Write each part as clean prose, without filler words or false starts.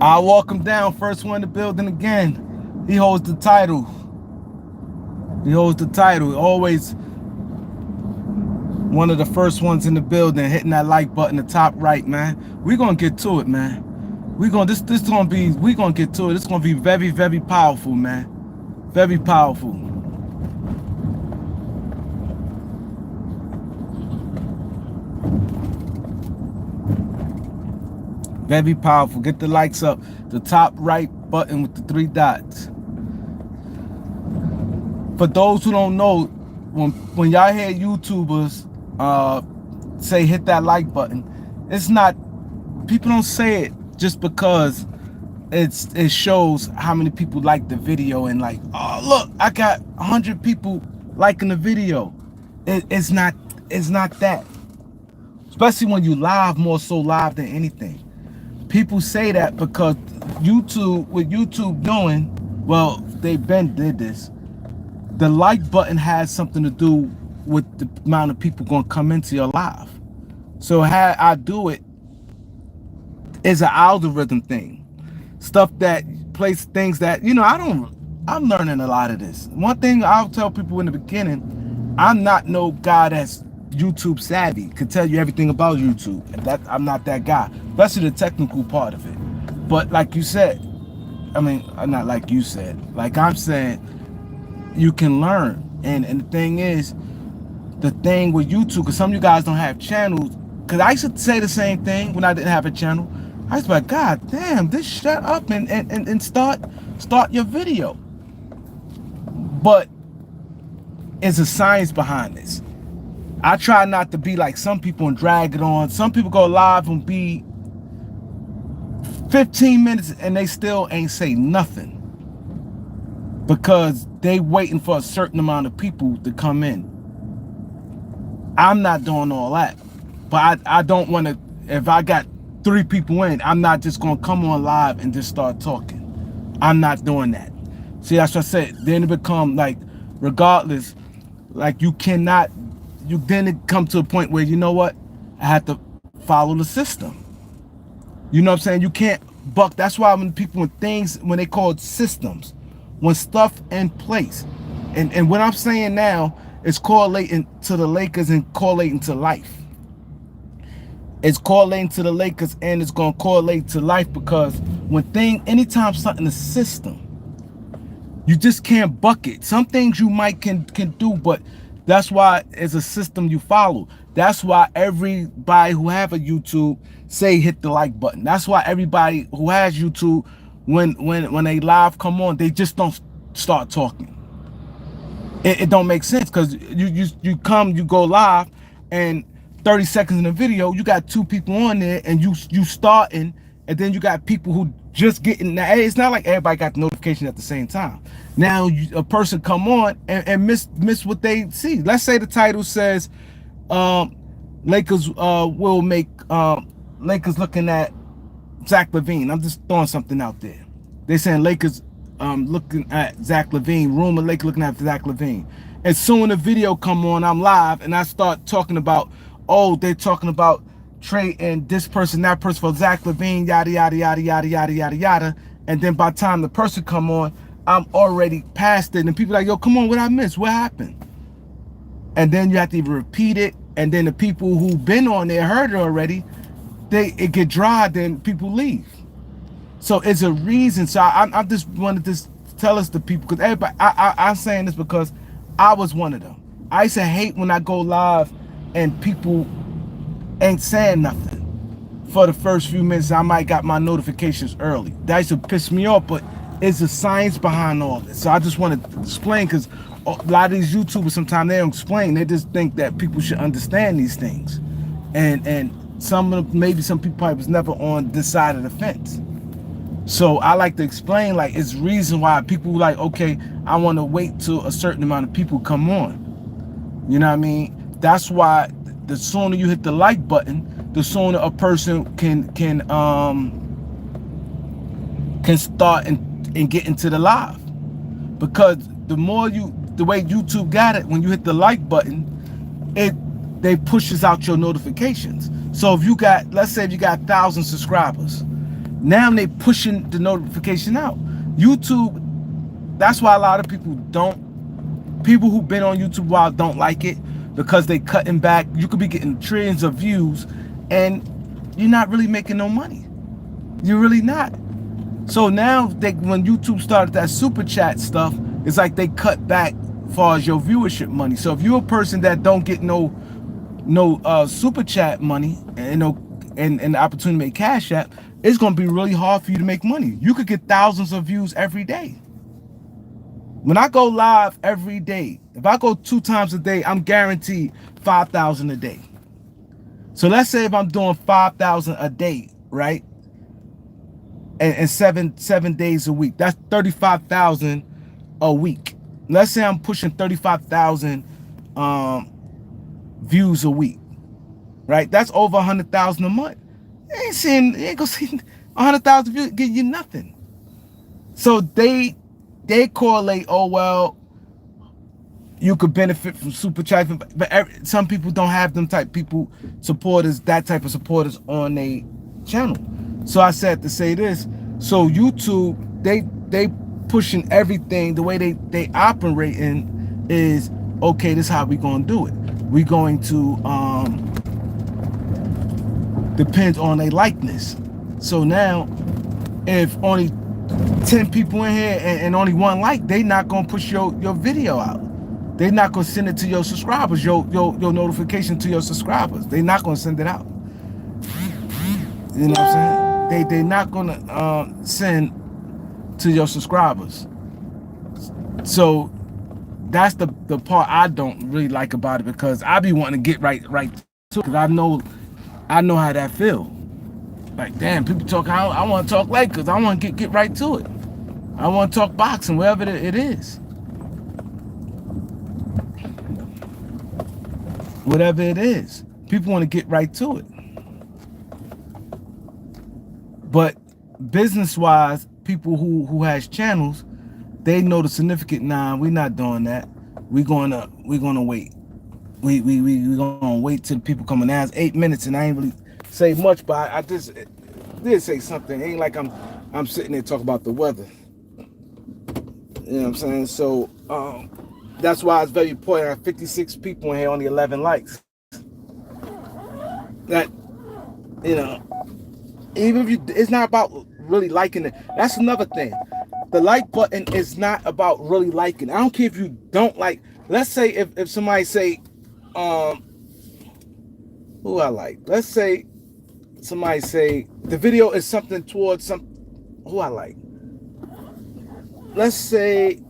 I walk him down. First one in the building again. He holds the title. He holds the title. Always one of the first ones in the building, hitting that like button, the top right, man. We gonna get to it, man. This gonna be, we gonna get to it. It's gonna be very, very powerful, man. Very powerful. Very powerful. Get the likes up. The top right button with the 3 dots. For those who don't know, when y'all hear YouTubers say hit that like button, it's not, people don't say it just because it shows how many people like the video and like, oh look, I got 100 people liking the video. It's not that. Especially when you live, more so live than anything. People say that because YouTube, with YouTube doing, well, they been did this. The like button has something to do with the amount of people gonna come into your live. So how I do it is an algorithm thing. Stuff that place things that, I'm learning a lot of this. One thing I'll tell people in the beginning, I'm not no guy that's YouTube savvy, could tell you everything about YouTube. I'm not that guy, especially the technical part of it. But like you said, I mean, not like you said, like I'm saying, you can learn. And the thing is, the thing with YouTube, because some of you guys don't have channels, because I used to say the same thing when I didn't have a channel. I used to be like, God damn, this shut up and start your video. But it's a science behind this. I try not to be like some people and drag it on. Some people go live and be 15 minutes and they still ain't say nothing because they waiting for a certain amount of people to come in. I'm not doing all that, but I don't want to. If I got 3 people in, I'm not just gonna come on live and just start talking. I'm not doing that. See, that's what I said. Then it become like, regardless, like you cannot. You then it come to a point where, you know what, I have to follow the system. You know what I'm saying? You can't buck. That's why when they call it systems, when stuff in place, and what I'm saying now is correlating to the Lakers and correlating to life. It's correlating to the Lakers and it's gonna correlate to life, because anytime something is system, you just can't buck it. Some things you might can do, but that's why it's a system you follow. That's why everybody who have a YouTube say hit the like button. That's why everybody who has YouTube, when they live come on, they just don't start talking. It don't make sense, because you go live, and 30 seconds in the video, you got 2 people on there, and you starting, and then you got people who just getting. Now it's not like everybody got the notification at the same time. Now a person come on and miss what they see. Let's say the title says Lakers will make Lakers looking at Zach LaVine. I'm just throwing something out there. They saying Lakers looking at Zach LaVine, rumor Lakers looking at Zach LaVine. As soon as the video come on, I'm live and I start talking about, oh, they're talking about trading this person, that person for Zach LaVine, yada yada yada yada yada yada yada. And then by the time the person come on, I'm already past it, and people like, yo, come on, what I missed? What happened? And then you have to even repeat it, and then the people who've been on there heard it already. It get dry, then people leave. So it's a reason. So I just wanted to tell us, the people, because everybody, I'm saying this because I was one of them. I used to hate when I go live and people ain't saying nothing for the first few minutes. I might got my notifications early. That used to piss me off, but it's a science behind all this. So I just want to explain, because a lot of these YouTubers sometimes they don't explain. They just think that people should understand these things, and maybe some people probably was never on this side of the fence. So I like to explain, like, it's reason why people like, okay, I want to wait till a certain amount of people come on. You know what I mean? That's why the sooner you hit the like button, the sooner a person can start and get into the live. Because the way YouTube got it, when you hit the like button, they pushes out your notifications. So if you got, let's say if you got 1,000 subscribers, Now they pushing the notification out. YouTube, that's why a lot of people who've been on YouTube a while don't like it, because they cutting back. You could be getting trillions of views and you're not really making no money. You're really not. So now when YouTube started that super chat stuff, it's like they cut back as far as your viewership money. So if you're a person that don't get no super chat money and the opportunity to make cash app, it's gonna be really hard for you to make money. You could get thousands of views every day. When I go live every day, if I go 2 times a day, I'm guaranteed 5,000 a day. So let's say if I'm doing 5,000 a day, right? And seven days a week, that's 35,000 a week. Let's say I'm pushing 35,000 views a week, right? That's over 100,000 a month. You ain't gonna see 100,000 views get you nothing. So they correlate. Oh well, you could benefit from super chat, but some people don't have them type people supporters, that type of supporters on their channel. So I said to say this. So YouTube, they pushing everything. The way they operating is, okay, this is how we gonna do it. We going to depend on a likeness. So now, if only 10 people in here and only 1 like, they not gonna push your video out. They not gonna send it to your subscribers, your notification to your subscribers. They not gonna send it out. You know what I'm saying? They not gonna send to your subscribers. So that's the part I don't really like about it, because I be wanting to get right to it, because I know how that feel. Like, damn, people talk, I want to talk Lakers. I want to get right to it. I want to talk boxing, wherever it is. Whatever it is. People want to get right to it. But business-wise, people who has channels, they know the significant. Nah, we're not doing that. We're gonna wait. We gonna wait till people come in. Now it's 8 minutes, and I ain't really say much, but I just did say something. It ain't like I'm sitting there talking about the weather. You know what I'm saying? So that's why it's very important. I have 56 people in here, only 11 likes. That, you know, even if it's not about really liking it. That's another thing. The like button is not about really liking. I don't care if you don't like. Let's say if somebody say, who I like. Let's say somebody say the video is something towards who I like. Let's say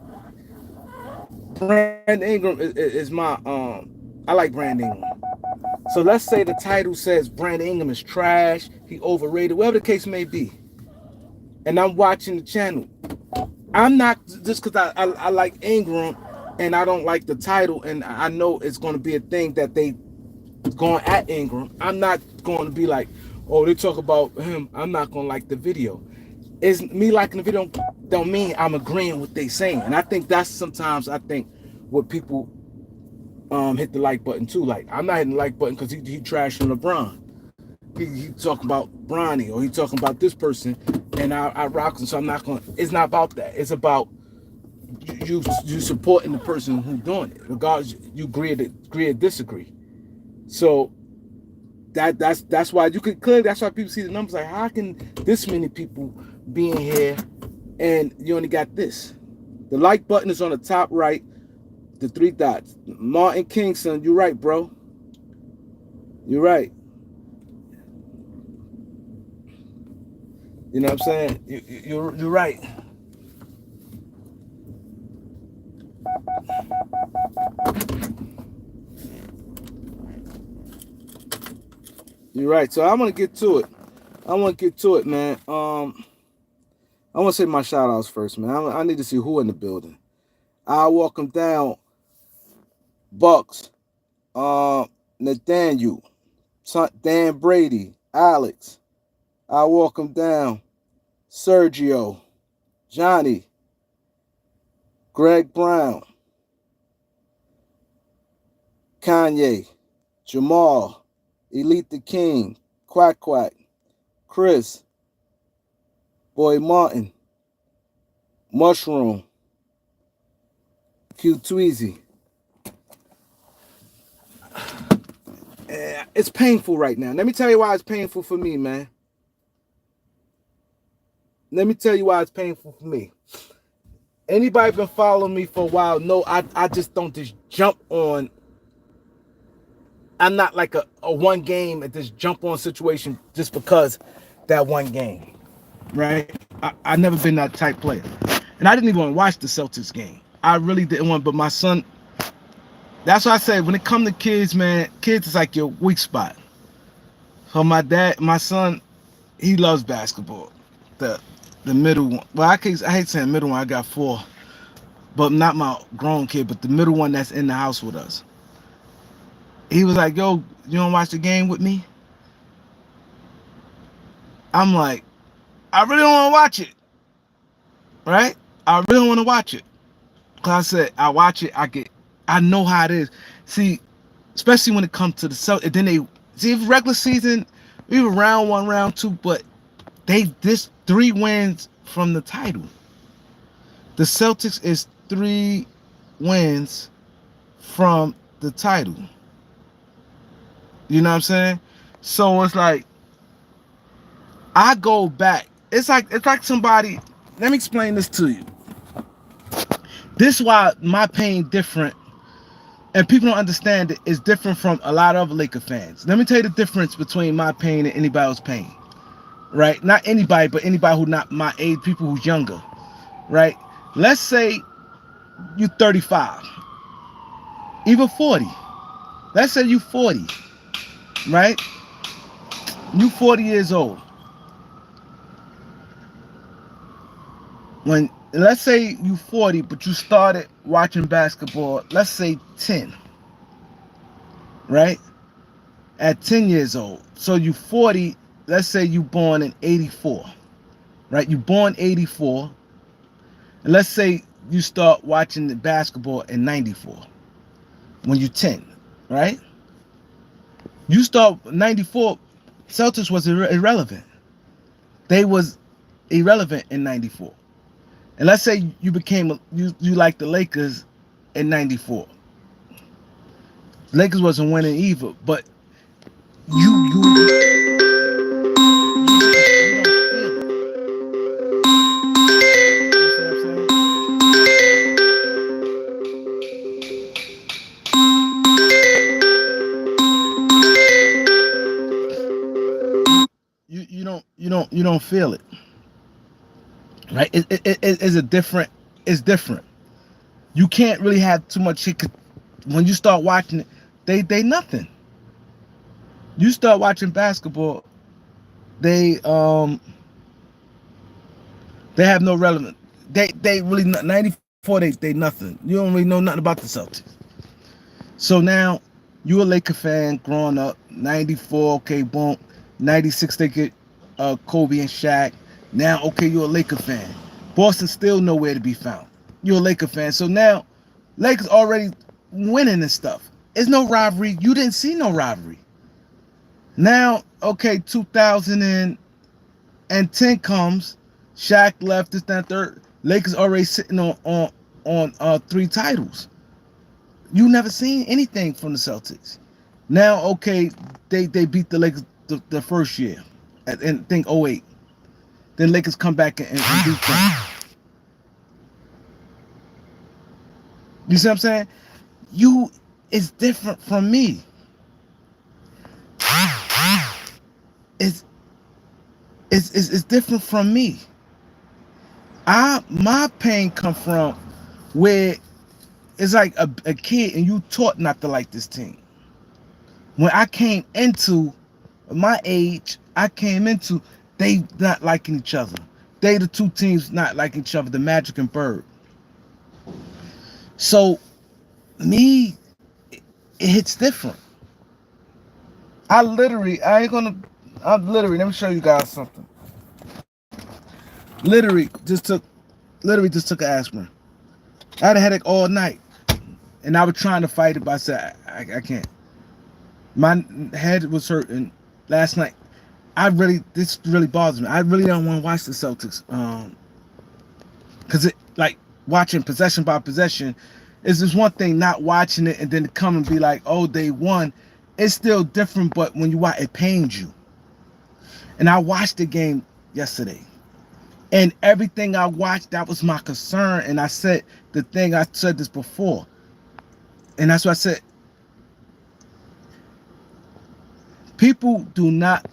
Brand Ingram is my I like Brand Ingram. So let's say the title says Brand Ingram is trash, he overrated, whatever the case may be. And I'm watching the channel. I'm not, just because I like Ingram and I don't like the title, and I know it's going to be a thing that they going at Ingram. I'm not going to be like, oh, they talk about him, I'm not going to like the video. Is me liking the video don't mean I'm agreeing with they saying. And I think that's sometimes what people hit the like button too. Like, I'm not hitting the like button because he trashing LeBron. He talking about Bronny, or he talking about this person, and I rock him. So I'm not going. It's not about that. It's about you supporting the person who's doing it, regardless you agree or disagree. So that's why you could clearly. That's why people see the numbers. Like, how can this many people be in here and you only got this? The like button is on the top right, the 3 dots. Martin Kingston, you're right, bro. You're right. You know what I'm saying? You're right. You're right. So I want to get to it. Man. I want to say my shout outs first, man. I need to see who in the building. I'll walk them down. Bucks, Nathaniel, Dan Brady, Alex. I'll walk them down. Sergio, Johnny, Greg Brown, Kanye, Jamal, Elite the King, Quack Quack, Chris, Boy Martin, Mushroom, Q Tweezy. It's painful right now. Let me tell you why it's painful for me, man. Let me tell you why it's painful for me. Anybody been following me for a while? No, I just don't just jump on. I'm not like a one game and just jump on situation just because that one game, right? I never been that type player, and I didn't even want to watch the Celtics game. I really didn't want, but my son. That's why I say when it comes to kids, man, kids is like your weak spot. So my son, he loves basketball. The middle one. Well, I hate saying middle one. I got 4, but not my grown kid, but the middle one that's in the house with us. He was like, "Yo, you don't watch the game with me?" I'm like, "I really don't want to watch it, right? I really don't want to watch it." Cause I said, I watch it, I know how it is. See, especially when it comes to the Celtics, then they see regular season, we were round 1, round 2, but this 3 wins from the title. The Celtics is 3 wins from the title. You know what I'm saying? So it's like I go back. It's like somebody. Let me explain this to you. This is why my pain different, and people don't understand it. It's different from a lot of Laker fans. Let me tell you the difference between my pain and anybody else's pain. Right? Not anybody, but anybody who not my age, people who's younger. Right? Let's say you 35, even 40. Let's say you 40, right? You 40 years old. Let's say you 40, but you started watching basketball, let's say 10, right? At 10 years old. So you 40, let's say you born in 84, right? You born 84, and let's say you start watching the basketball in 94, when you're 10, right? You start 94, Celtics was irrelevant. They was irrelevant in 94. And let's say you became you like the Lakers in 94. Lakers wasn't winning either, but you don't feel it. You don't feel it, right? It's a different. It's different. You can't really have too much shit. When you start watching it, they nothing. You start watching basketball, they have no relevance. They really 94. They nothing. You don't really know nothing about the Celtics. So now you a Laker fan growing up. 94, okay, boom. 96 they get Kobe and Shaq. Now okay, you're a Laker fan. Boston still nowhere to be found. You're a Laker fan. So now Lakers already winning and stuff. There's no rivalry. You didn't see no rivalry. Now, okay, 2010 comes. Shaq left, this, that, third. Lakers already sitting on 3 titles. You never seen anything from the Celtics. Now, okay, they beat the Lakers the first year, and I think 08. Then Lakers come back and beat them. You see what I'm saying? It's different from me. It's different from me. My pain come from where it's like a kid and you taught not to like this team. When I came into my age, they not liking each other. They the 2 teams not liking each other, the Magic and Bird. So me, it hits different. Let me show you guys something. Literally just took an aspirin. I had a headache all night, and I was trying to fight it, but I said I can't. My head was hurting last night. this really bothers me. I really don't want to watch the Celtics. Because it, like, watching possession by possession is just one thing, not watching it and then to come and be like, oh, they won. It's still different, but when you watch, it pains you. And I watched the game yesterday. And everything I watched, that was my concern. And I said the thing, I said this before. And that's what I said. People do not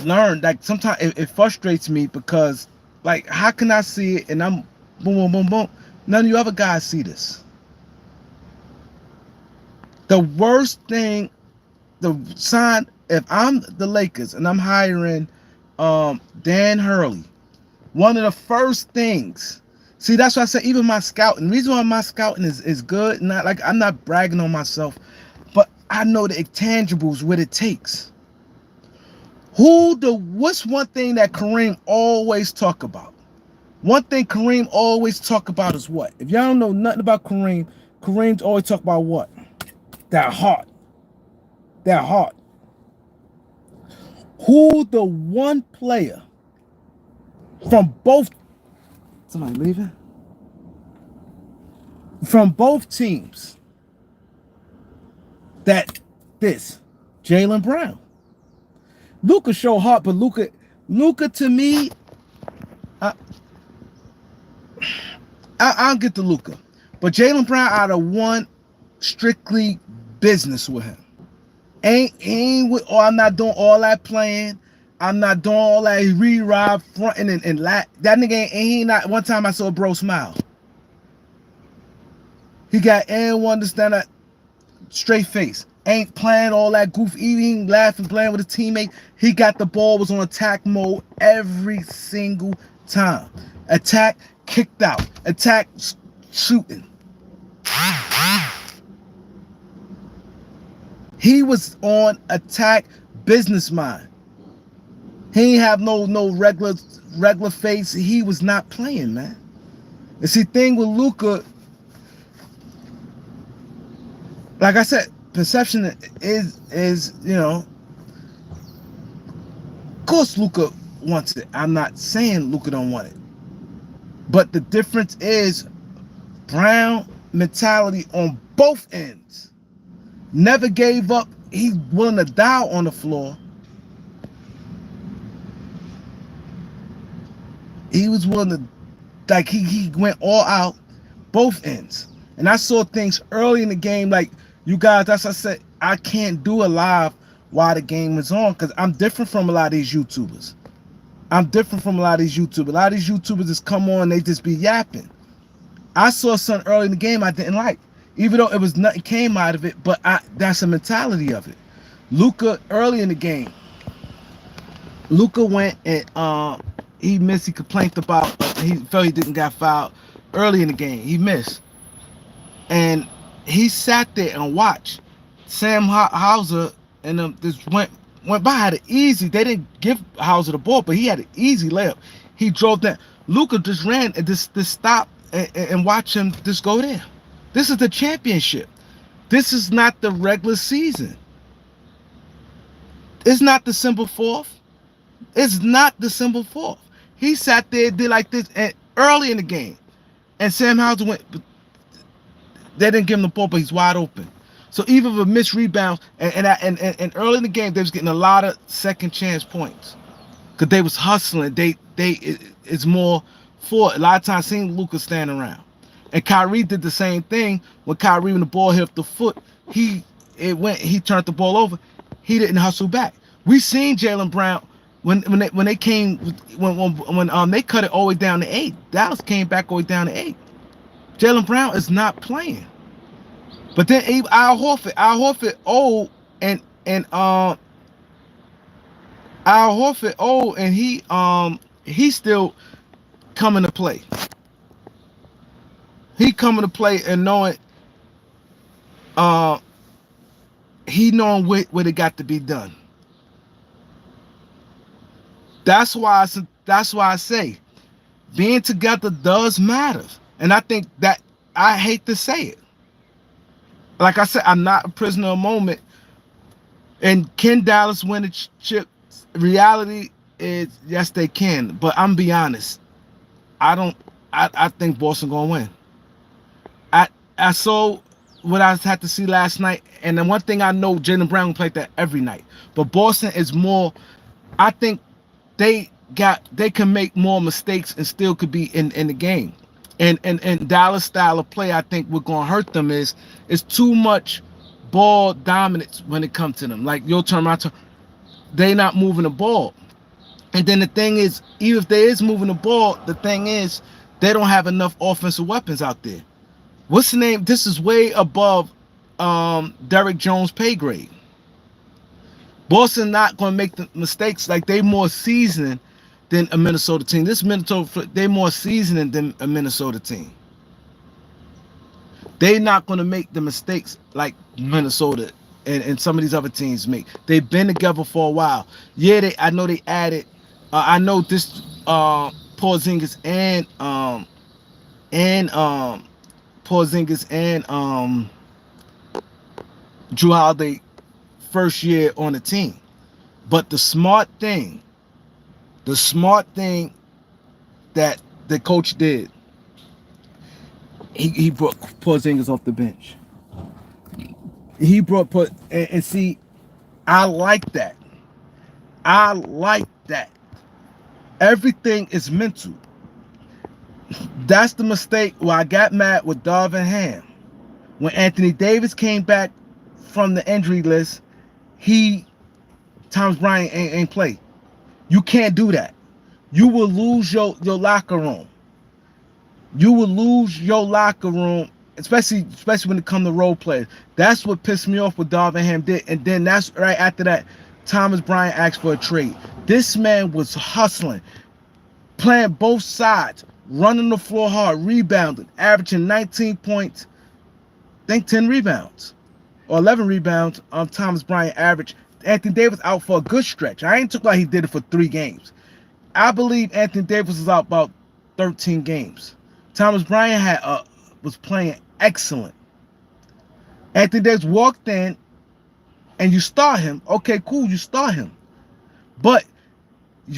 learn. Like, sometimes it frustrates me because, like, how can I see it and I'm boom, boom, boom, boom. None of you other guys see this. The worst thing, the sign, if I'm the Lakers and I'm hiring Dan Hurley, one of the first things, see, that's why I say even my scouting, the reason why my scouting is good, not like I'm not bragging on myself, but I know the intangibles, what it takes. What's one thing that Kareem always talk about? One thing Kareem always talk about is what? If y'all don't know nothing about Kareem, Kareem's always talk about what? That heart. That heart. Who the one player from both, somebody leaving? From both teams that this, Jaylen Brown. Luka show heart, but Luka to me, I'll get to Luka. But Jaylen Brown out of one strictly business with him. Ain't with, oh, I'm not doing all that playing. I'm not doing all that re-rob fronting and that nigga ain't not. One time I saw a bro smile. He got anyone to stand up straight face. Ain't playing all that goof, eating, laughing, playing with a teammate. He got the ball, was on attack mode every single time. Attack, kicked out. Attack, shooting. He was on attack, business mind. He ain't have no regular face. He was not playing, man. And see, thing with Luka, like I said, perception is you know. Of course, Luka wants it. I'm not saying Luka don't want it, but the difference is Brown mentality on both ends. Never gave up. He's willing to die on the floor. He was willing to, like, he went all out, both ends. And I saw things early in the game, like, you guys, that's what I said, I can't do a live while the game is on, because I'm different from a lot of these YouTubers. A lot of these YouTubers just come on, they just be yapping. I saw something early in the game I didn't like. Even though it was nothing came out of it, but that's the mentality of it. Luka, early in the game, Luka went and he missed. He complained about he felt he didn't got fouled early in the game. He missed, and he sat there and watched Sam Hauser and them just went by. Had it easy. They didn't give Hauser the ball, but he had an easy layup. He drove that. Luka just ran and just stopped and watch him just go there. This is the championship. This is not the regular season. It's not December 4th. It's not December 4th. He sat there, did like this, and early in the game. And Sam Hauser went, they didn't give him the ball, but he's wide open. So even with missed rebounds, and early in the game, they was getting a lot of second chance points. Because they was hustling. It's more for, a lot of times, seeing Luka stand around. And Kyrie did the same thing. When Kyrie, when the ball hit the foot, he turned the ball over. He didn't hustle back. We seen Jaylen Brown when they came when they cut it all the way down to 8. Dallas came back all the way down to 8. Jaylen Brown is not playing. But then Al Horford old and Al Horford old and he's still coming to play. He coming to play and knowing he knowing what it got to be done. That's why I say being together does matter. And I think that, I hate to say it. Like I said, I'm not a prisoner of moment. And can Dallas win a chip Reality is yes they can, but I'm be honest. I don't. I think Boston gonna win. I I saw what I had to see last night, and the one thing I know, Jaylen Brown played that every night. But Boston is more. I think they can make more mistakes and still could be in the game. And Dallas style of play, I think what gonna hurt them is too much ball dominance when it comes to them. Like your turn, my turn, they not moving the ball. And then the thing is, even if they is moving the ball, the thing is they don't have enough offensive weapons out there. What's the name? This is way above Derrick Jones' pay grade. Boston not going to make the mistakes, like they more seasoned than a Minnesota team. This Minnesota, they more seasoned than a Minnesota team. They not going to make the mistakes like Minnesota and some of these other teams make. They've been together for a while. Yeah, I know they added. I know this Porzingis and Porzingis and Drew Holiday first year on the team. But the smart thing that the coach did, he brought Porzingis off the bench. He brought and see, I like that. I like that. Everything is mental. That's the mistake where I got mad with Darvin Ham. When Anthony Davis came back from the injury list, Thomas Bryant ain't play. You can't do that. You will lose your locker room. You will lose your locker room, especially when it comes to role players. That's what pissed me off what Darvin Ham did. And then that's right after that, Thomas Bryant asked for a trade. This man was hustling, playing both sides, running the floor hard, rebounding, averaging 19 points, I think 10 rebounds or 11 rebounds. Thomas Bryant averaged. Anthony Davis out for a good stretch. I ain't talking like he did it for 3 games. I believe Anthony Davis was out about 13 games. Thomas Bryant was playing excellent. Anthony Davis walked in and you start him. Okay, cool, you start him. But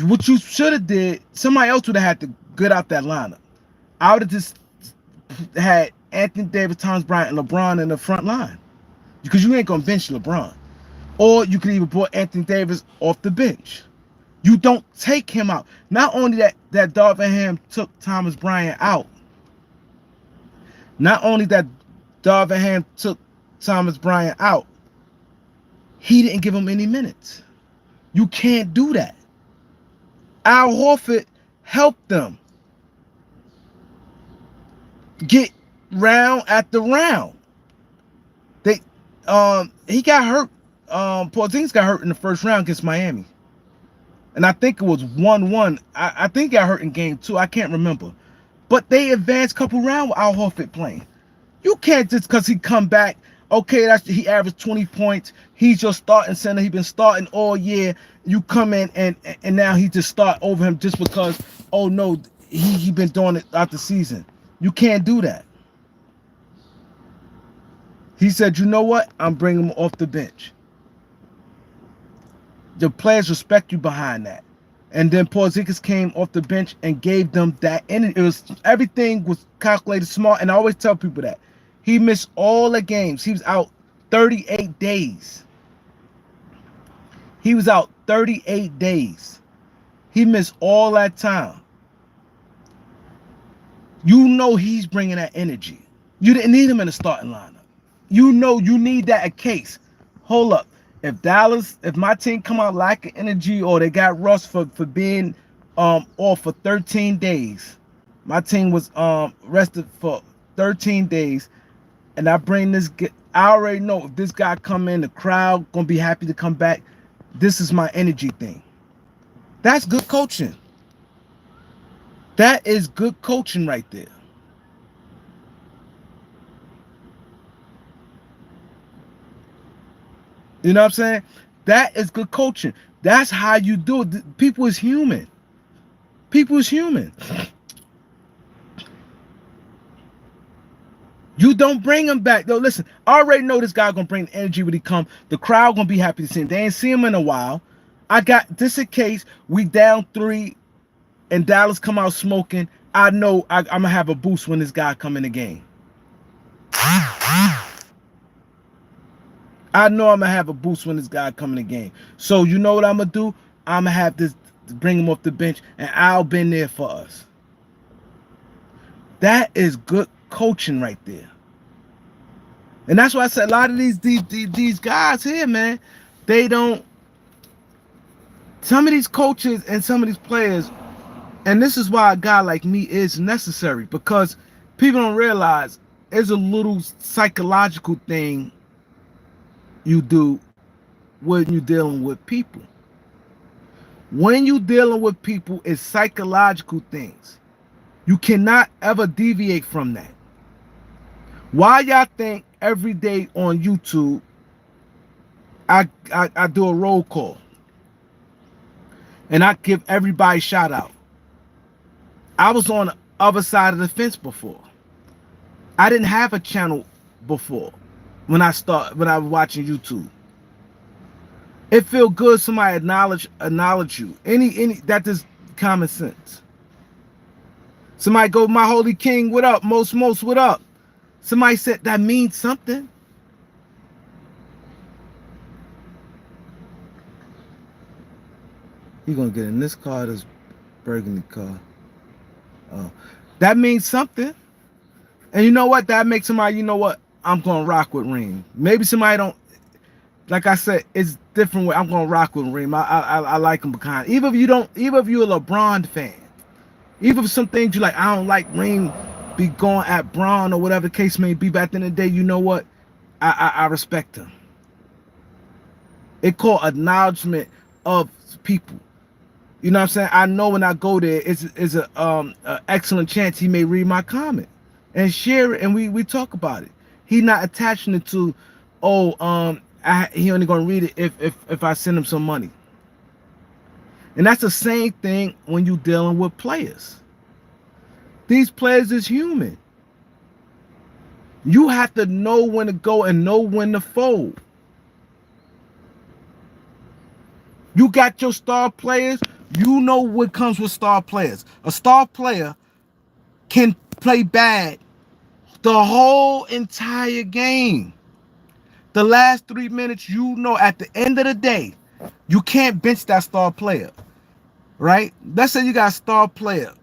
what you should have did, somebody else would have had to get out that lineup. I would have just had Anthony Davis, Thomas Bryant, and LeBron in the front line. Because you ain't going to bench LeBron. Or you could even put Anthony Davis off the bench. You don't take him out. Not only that Darvin Ham took Thomas Bryant out. Not only that Darvin Ham took Thomas Bryant out, he didn't give him any minutes. You can't do that. Al Horford helped them get round after round. He got hurt. Porzingis got hurt in the first round against Miami. And I think it was 1-1. I think he got hurt in game 2. I can't remember. But they advanced a couple rounds with Al Horford playing. You can't just because he come back, okay, he averaged 20 points. He's your starting center. He's been starting all year. You come in and now he just start over him just because, oh no, he been doing it out the season. You can't do that. He said, you know what? I'm bringing him off the bench. The players respect you behind that. And then Porzingis came off the bench and gave them that. And everything was calculated smart. And I always tell people that. He missed all the games. He was out 38 days. He was out 38 days. He missed all that time. You know he's bringing that energy. You didn't need him in the starting lineup. You know you need that a case. Hold up. If my team come out lacking energy or they got rust for being off for 13 days, my team was rested for 13 days, and I bring this. I already know if this guy come in, the crowd gonna be happy to come back. This is my energy thing. That's good coaching. That is good coaching right there. You know what I'm saying? That is good coaching. That's how you do it. People is human. People is human. You don't bring him back. Yo, listen, I already know this guy gonna bring energy when he come. The crowd gonna be happy to see him. They ain't seen him in a while. I got this in case we down 3 and Dallas come out smoking. I know I'm gonna have a boost when this guy come in the game. I know I'm gonna have a boost when this guy come in the game. So you know what I'm gonna do? I'm gonna have this bring him off the bench, and I'll been there for us. That is good coaching right there. And that's why I said a lot of these guys here, man, they don't. Some of these coaches and some of these players, and this is why a guy like me is necessary, because people don't realize there's a little psychological thing you do when you're dealing with people. When you're dealing with people, it's psychological things. You cannot ever deviate from that. Why y'all think every day on YouTube I do a roll call and I give everybody a shout out? I was on the other side of the fence before. I didn't have a channel before when I was watching YouTube. It feel good somebody acknowledge you. Any that is common sense. Somebody go, my holy king, what up? Most, what up? Somebody said that means something. You gonna get in this car, this burgundy car. Oh, that means something. And you know what? That makes somebody, you know what? I'm gonna rock with Reem. Maybe somebody don't. Like I said, it's different. I'm gonna rock with Reem. I like him behind. Even if you don't, even if you're a LeBron fan, even if some things you like, I don't like Reem be going at Braun or whatever the case may be. Back in the day, you know what? I respect him. It called acknowledgement of people. You know what I'm saying? I know when I go there, it's a excellent chance he may read my comment and share it, and we talk about it. He not attaching it to, oh, he only gonna read it if I send him some money. And that's the same thing when you dealing with players. These players is human. You have to know when to go and know when to fold. You got your star players. You know what comes with star players. A star player can play bad the whole entire game. The last 3 minutes, you know, at the end of the day, you can't bench that star player, right? Let's say you got a star player.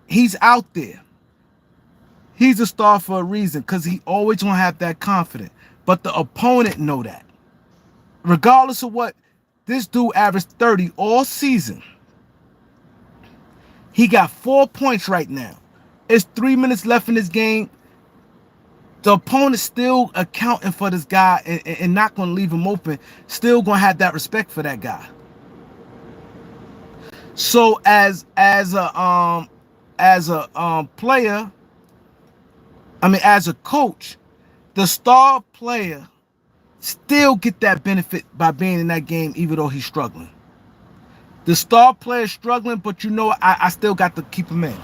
He's out there. He's a star for a reason, because he always gonna have that confidence. But the opponent know that. Regardless of what, this dude averaged 30 all season. He got 4 points right now. It's 3 minutes left in this game. The opponent's still accounting for this guy and not going to leave him open. Still going to have that respect for that guy. So as a player, as a coach, the star player still get that benefit by being in that game, even though he's struggling. The star player is struggling, but you know I still got to keep him in.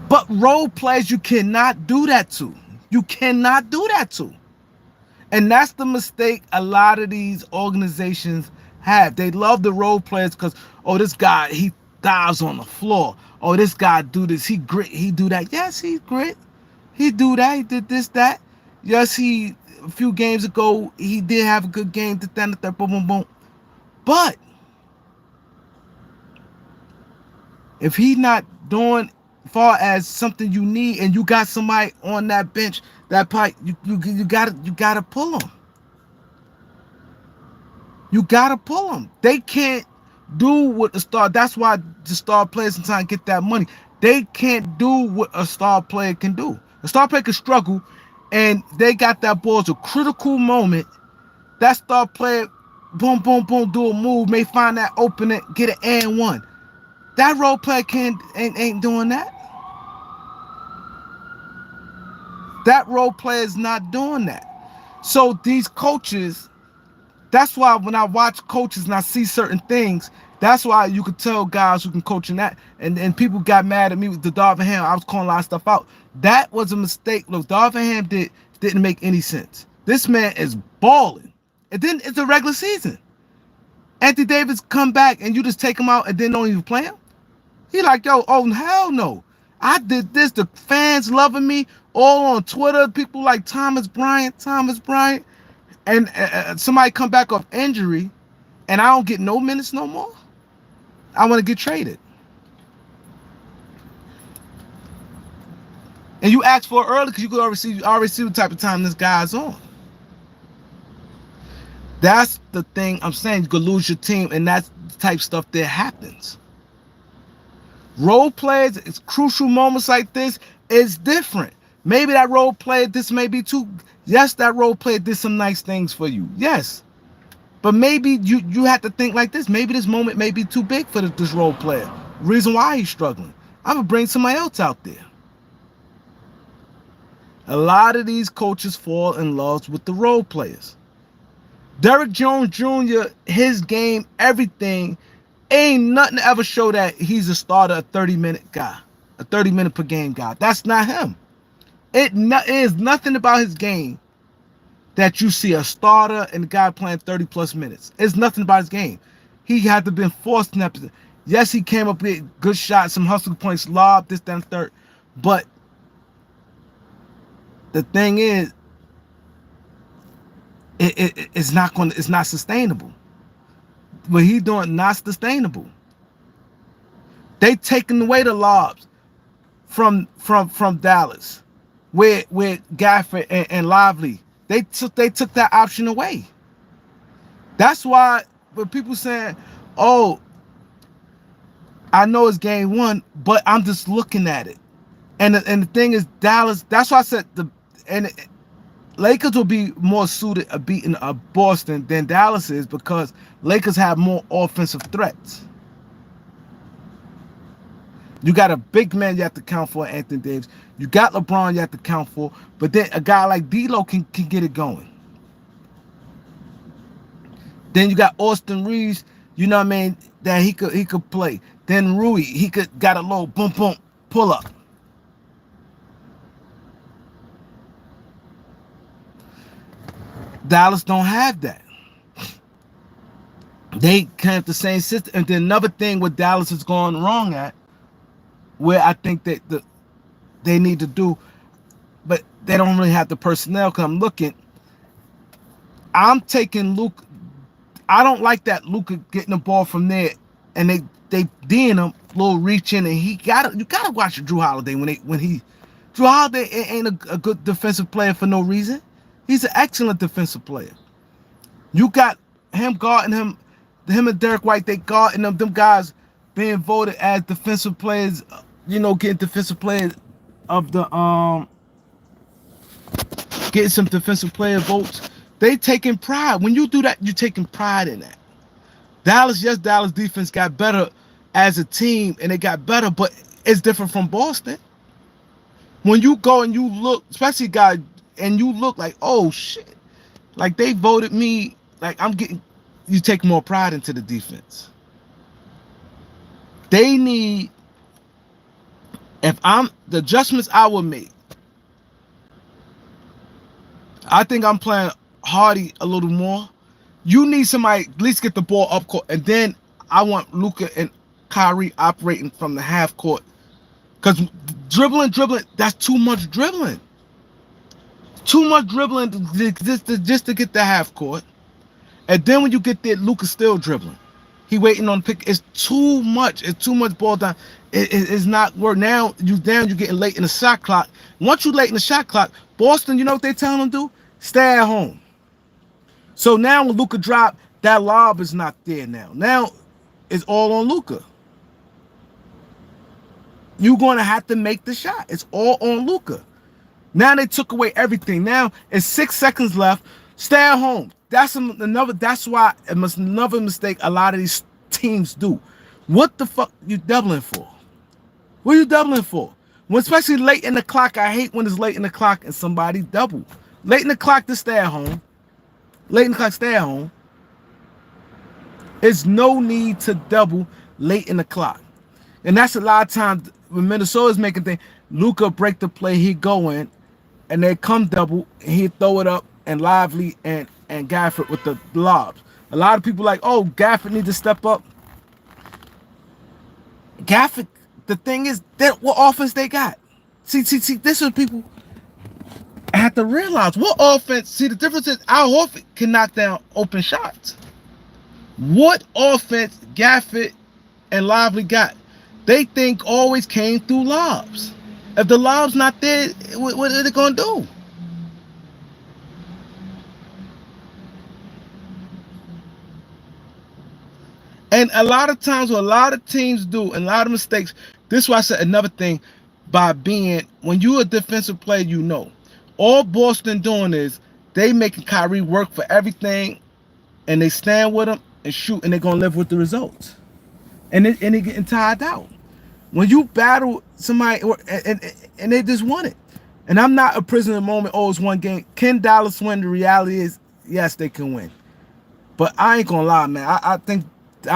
But role players, you cannot do that to. You cannot do that to. And that's the mistake a lot of these organizations have. They love the role players because, oh, this guy, he dives on the floor. Oh, this guy do this, he grit, he do that. Yes, he grit. He do that, he did this, that. Yes, a few games ago, he did have a good game, boom, boom, boom. But if he not doing far as something you need, and you got somebody on that bench that pipe, you gotta pull them. You gotta pull them. They can't do what the star. That's why the star players sometimes get that money. They can't do what a star player can do. A star player can struggle, and they got that ball as a critical moment. That star player, boom, boom, boom, do a move, may find that opening, get an and one. That role player ain't doing that. That role player is not doing that. So these coaches, that's why when I watch coaches and I see certain things, that's why you could tell guys who can coach in that. And people got mad at me with the Darvin Ham. I was calling a lot of stuff out. That was a mistake. Look, Darvin Ham didn't make any sense. This man is balling. And then it's a regular season. Anthony Davis come back and you just take him out and then don't even play him? He like, yo, oh hell no. I did this. The fans loving me all on Twitter. People like Thomas Bryant, and somebody come back off injury, and I don't get no minutes no more. I want to get traded. And you asked for it early because you could already see what type of time this guy's on. That's the thing I'm saying. You could lose your team, and that's the type of stuff that happens. Role players, it's crucial moments like this is different. Maybe that role player, this may be too. Yes, that role player did some nice things for you. Yes. But maybe you have to think like this. Maybe this moment may be too big for this role player. Reason why he's struggling. I'm going to bring somebody else out there. A lot of these coaches fall in love with the role players. Derrick Jones Jr., his game, everything, ain't nothing to ever show that he's a starter, a 30-minute guy, a 30-minute per game guy. That's not him. It is nothing about his game that you see a starter and a guy playing 30-plus minutes. It's nothing about his game. He had to been forced in that position. Yes, he came up with good shots, some hustle points, lob, this, that, and third. But the thing is, it's not sustainable. What he doing not sustainable. They taking away the lobs from Dallas, with Gafford and Lively. They took that option away. That's why when people saying, "Oh, I know it's game one," but I'm just looking at it, and the thing is, Dallas. That's why I said Lakers will be more suited at beating Boston than Dallas is because Lakers have more offensive threats. You got a big man you have to count for, Anthony Davis. You got LeBron you have to count for, but then a guy like D'Lo can get it going. Then you got Austin Reeves, you know what I mean, that he could play. Then Rui, he got a little boom pull up. Dallas don't have that. They can't have the same system. And then another thing what Dallas is going wrong at, where I think that they need to do, but they don't really have the personnel. Because I'm taking Luka. I don't like that Luka getting the ball from there, and they D'ing him, little reaching, and you gotta watch Drew Holiday Drew Holiday ain't a good defensive player for no reason. He's an excellent defensive player. You got him guarding him and Derek White, they guarding them guys being voted as defensive players, getting defensive players of the getting some defensive player votes. They taking pride. When you do that, you're taking pride in that. Dallas defense got better as a team, and they got better, but it's different from Boston. When you go and you look, especially guys, and you look like, oh shit, like they voted me, like you take more pride into the defense. They need, the adjustments I would make, I think I'm playing Hardy a little more. You need somebody at least get the ball up court, and then I want Luka and Kyrie operating from the half court. Because dribbling, that's too much dribbling. Too much dribbling just to get the half court. And then when you get there, Luka's still dribbling. He waiting on the pick. It's too much. It's too much ball down. It's not work. Now you're getting late in the shot clock. Once you late in the shot clock, Boston, you know what they telling them to do? Stay at home. So now when Luka drop, that lob is not there now. Now it's all on Luka. You're going to have to make the shot. It's all on Luka. Now they took away everything. Now it's 6 seconds left. Stay at home. That's why another mistake a lot of these teams do. What the fuck you doubling for? What are you doubling for? When especially late in the clock, I hate when it's late in the clock and somebody double. Late in the clock to stay at home. Late in the clock, stay at home. There's no need to double late in the clock. And that's a lot of times when Minnesota's making things, Luka break the play, he go in, and they come double, and he throw it up, and Lively and Gafford with the lobs. A lot of people like, oh, Gafford need to step up. Gafford, the thing is, that what offense they got? See, this is people have to realize what offense. See, the difference is our offense can knock down open shots. What offense Gafford and Lively got? They think always came through lobs. If the lob's not there, what are they gonna do? And a lot of times, what a lot of teams do, and a lot of mistakes. This is why I said another thing. By being, when you're a defensive player, you know, all Boston doing is they making Kyrie work for everything, and they stand with him and shoot, and they're gonna live with the results. And they getting tired out. When you battle somebody and they just won it. And I'm not a prisoner of the moment. Oh, it's one game. Can Dallas win? The reality is, yes, they can win. But I ain't gonna lie, man. I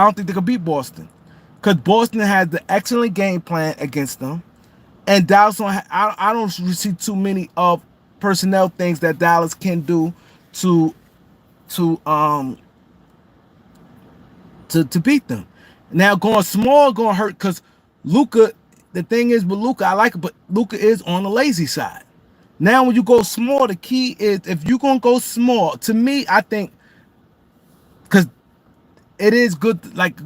don't think they could beat Boston, because Boston has the excellent game plan against them, and Dallas don't. I don't see too many of personnel things that Dallas can do to beat them. Now going small gonna hurt, because Luka. The thing is with Luka, I like it, but Luka is on the lazy side. Now when you go small, the key is, if you're gonna go small, to me, I think, because it is good, like,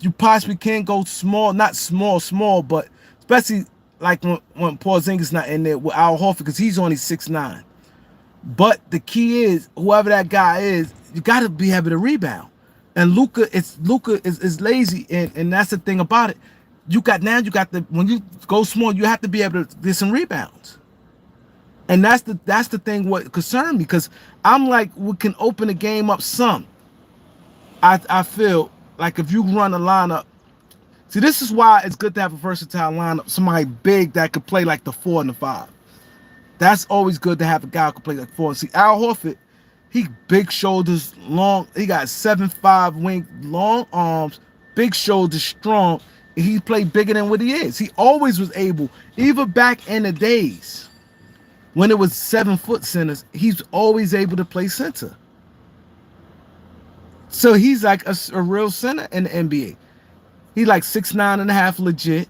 you possibly can go small, not small, but especially like when Porzingis not in there with Al Horford, because he's only 6'9". But the key is, whoever that guy is, you got to be able to rebound. And Luka is lazy, and that's the thing about it. You got the, when you go small, you have to be able to get some rebounds. And that's the thing what concerned me, because I'm like, we can open the game up some. I feel like if you run a lineup, see, this is why it's good to have a versatile lineup, somebody big that could play like the 4 and the 5. That's always good to have a guy who can play like 4. See, Al Horford, he big shoulders, long, he got 7'5" wing, long arms, big shoulders, strong. He played bigger than what he is. He always was able, even back in the days when it was 7-foot centers, he's always able to play center. So he's like a real center in the NBA. He's like 6'9.5" legit.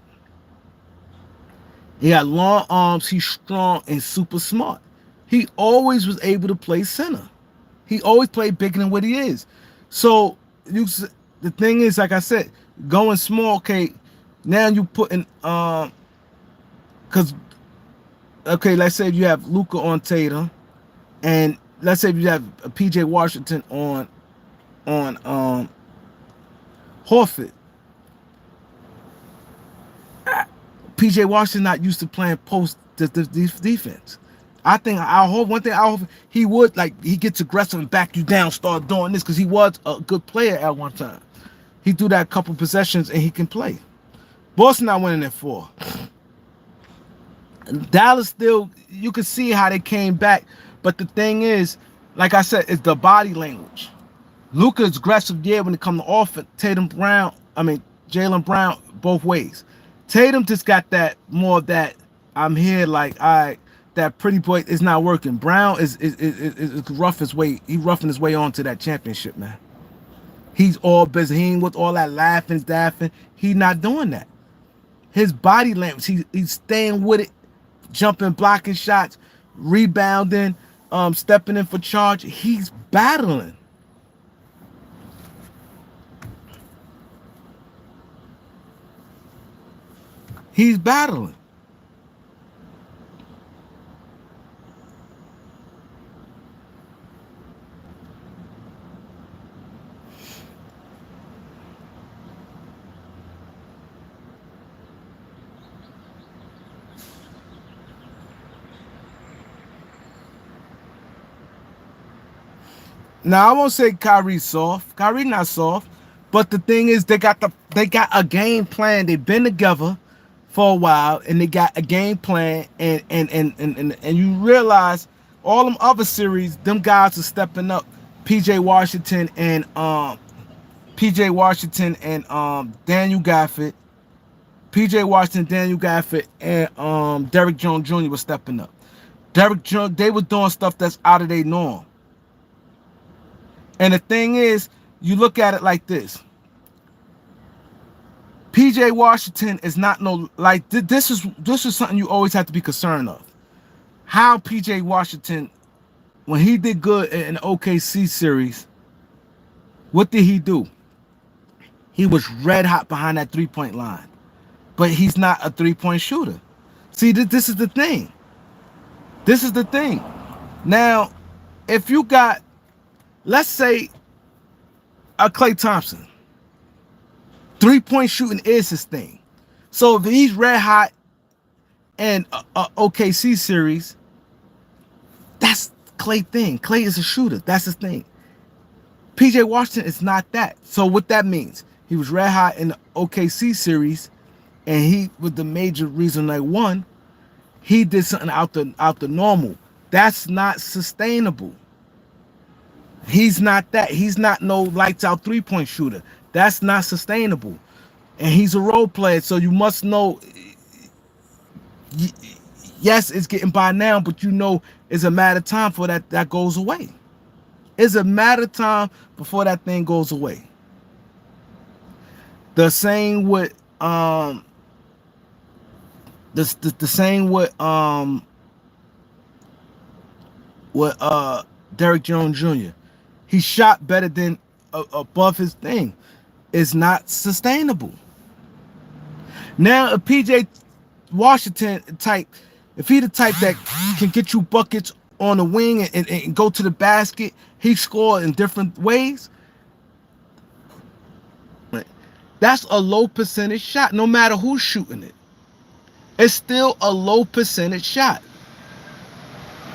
He got long arms. He's strong and super smart. He always was able to play center. He always played bigger than what he is. So the thing is, like I said, going small, okay, now you putting because okay, let's say you have Luka on Tatum, and let's say you have a PJ Washington on Horford. PJ Washington not used to playing post defense. I think one thing he would, like, he gets aggressive and back you down, start doing this, because he was a good player at one time. He do that couple possessions and he can play. Boston not winning at 4. Dallas still, you can see how they came back, but the thing is, like I said, it's the body language. Luka's aggressive, yeah, when it comes to offense. Jaylen Brown, both ways. Tatum just got that more that I'm here, like, all right, that pretty boy is not working. Brown is rough his way. He roughing his way onto that championship, man. He's all busy. He ain't with all that laughing, daffing. He not doing that. His body language, he's staying with it, jumping, blocking shots, rebounding, stepping in for charge. He's battling. He's battling. Now I won't say Kyrie's soft. Kyrie not soft, but the thing is, they got a game plan. They've been together for a while, and they got a game plan, and you realize all them other series, them guys are stepping up. PJ Washington and Daniel Gafford. PJ Washington, Daniel Gafford, and Derrick Jones Jr. was stepping up. Derrick Jones, they were doing stuff that's out of their norm. And the thing is, you look at it like this. PJ Washington is not no like this is something you always have to be concerned of. How PJ Washington, when he did good in the OKC series, what did he do? He was red hot behind that 3-point line, but he's not a 3-point shooter. See, this is the thing. This is the thing. Now, if you got, let's say, a Klay Thompson, 3-point shooting is his thing. So if he's red hot in a OKC series, that's Klay thing. Klay is a shooter. That's his thing. PJ Washington is not that. So what that means, he was red hot in the OKC series, and he was the major reason they won. He did something out the normal. That's not sustainable. He's not that. He's not no lights out 3-point shooter. That's not sustainable. And he's a role player, so you must know, yes, it's getting by now, but you know it's a matter of time for that goes away. It's a matter of time before that thing goes away. The same with the same with Derrick Jones Jr. He shot better than above his thing. It's not sustainable. Now, if PJ Washington type, if he the type that can get you buckets on the wing and go to the basket, he score in different ways. That's a low percentage shot, no matter who's shooting it. It's still a low percentage shot.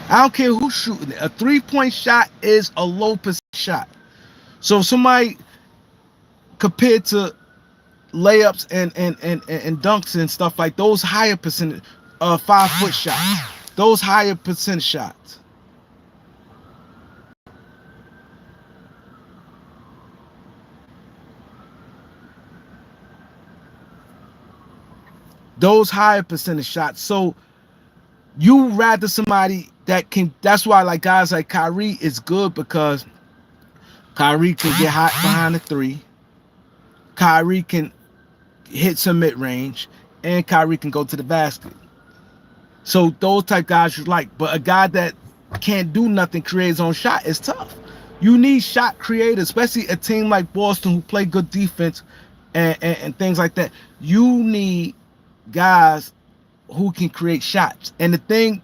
I don't care who's shooting it. A 3-point shot is a low percentage shot. So somebody compared to layups and dunks and stuff like those higher percentage 5-foot shots, those higher percentage shots. Those higher percentage shots. So you rather somebody that can, that's why like guys like Kyrie is good, because Kyrie can get hot behind the 3. Kyrie can hit some mid-range, and Kyrie can go to the basket. So those type guys you like. But a guy that can't do nothing, create his own shot, is tough. You need shot creators, especially a team like Boston who play good defense and things like that. You need guys who can create shots. And the thing,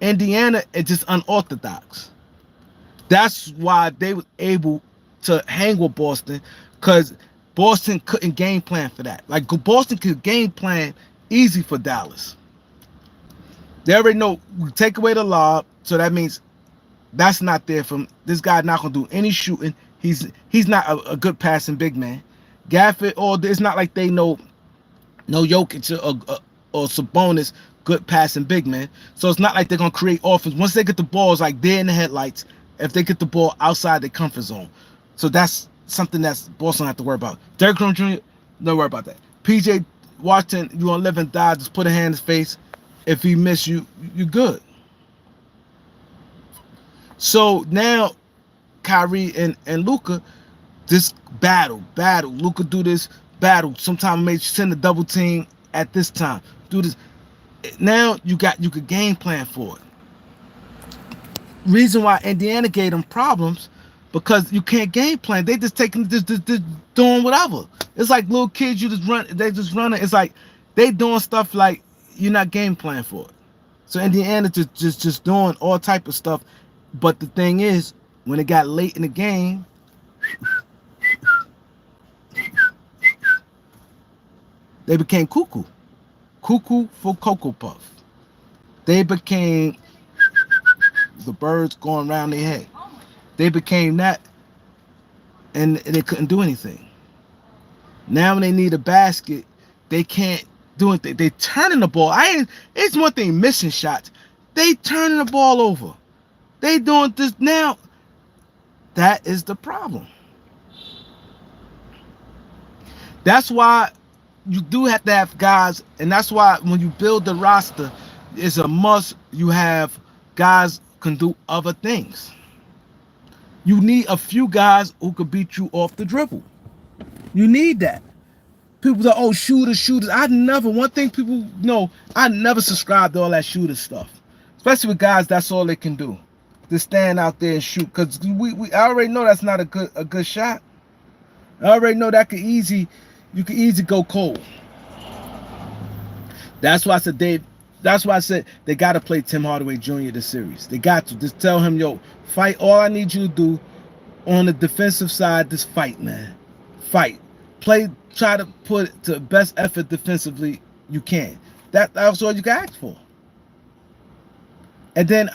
Indiana is just unorthodox. That's why they were able to hang with Boston, because Boston couldn't game plan for that. Like Boston could game plan easy for Dallas. They already know we take away the lob, so that means that's not there from this guy. Not gonna do any shooting. He's not a good passing big man. Gafford, or it's not like they know Jokic or Sabonis good passing big man. So it's not like they're gonna create offense. Once they get the ball, it's like they're in the headlights if they get the ball outside their comfort zone. So that's something that's Boston don't have to worry about. Derrick Jones Jr., don't worry about that. PJ Washington, you gonna live and die, just put a hand in his face. If he miss you, you're good. So now Kyrie and Luka just battle. Luka do this, battle. Sometimes may send a double team at this time. Do this. Now you could game plan for it. Reason why Indiana gave them problems, because you can't game plan. They just taking just doing whatever. It's like little kids, they just running. It's like they doing stuff like you're not game plan for it. So Indiana just doing all type of stuff. But the thing is, when it got late in the game, they became cuckoo for Cocoa Puff. They became the birds going around their head. They became that, and they couldn't do anything. Now when they need a basket, they can't do anything. They turning the ball. It's one thing missing shots. They turning the ball over. They doing this now. That is the problem. That's why you do have to have guys, and that's why when you build the roster, it's a must you have guys can do other things. You need a few guys who could beat you off the dribble. You need that. People say, oh, shooters, shooters. One thing people know, I never subscribed to all that shooter stuff. Especially with guys, that's all they can do. To stand out there and shoot. Because I already know that's not a good shot. I already know that you could easily go cold. That's why I said they got to play Tim Hardaway Jr. the series. They got to. Just tell him, yo, fight. All I need you to do on the defensive side, just fight, man. Fight. Try to put it to best effort defensively you can. That's all you can ask for. And then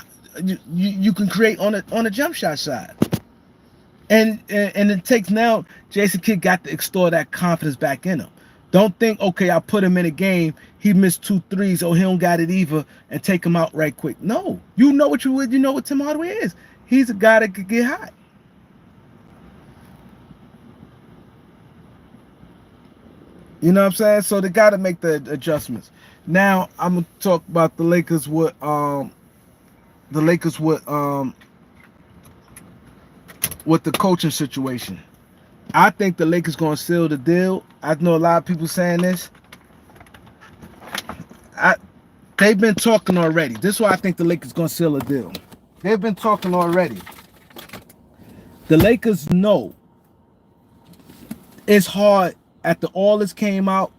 you can create on a jump shot side. And it takes now, Jason Kidd got to extol that confidence back in him. Don't think, okay, I put him in a game, he missed 2 threes, or he don't got it either, and take him out right quick. No, you know what Tim Hardaway is. He's a guy that could get hot. You know what I'm saying? So they got to make the adjustments. Now I'm gonna talk about the Lakers with the coaching situation. I think the Lakers gonna seal the deal. I know a lot of people saying this. They've been talking already. This is why I think the Lakers gonna seal a deal. They've been talking already. The Lakers know it's hard after all this came out.